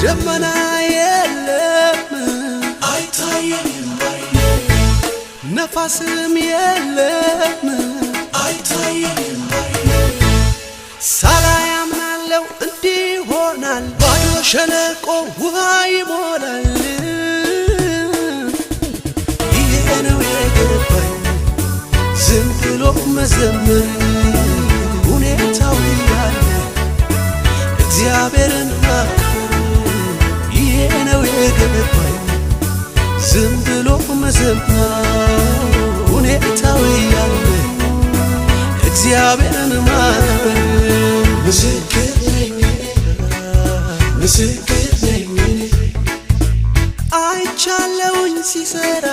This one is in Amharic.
ደመና የለም አይታየኝም ነፋስም የለም አይታየኝም ሳላይ አምናለው እንዲህ ይሆናል ባዶ ሸለቆ ውሃ ይሞላል ይሄ ነው የገባኝ ዝም ብሎ መዘመር ሁኔታው ያለ እግዚአብሔርን ማክበር ይሄ ነው የገባኝ ዝም ብሎ መዘመር ሁኔታው ያለ እግዚአብሔርን ማክበር ምስክር ነኝ አይቻለውኝ ሲሰራ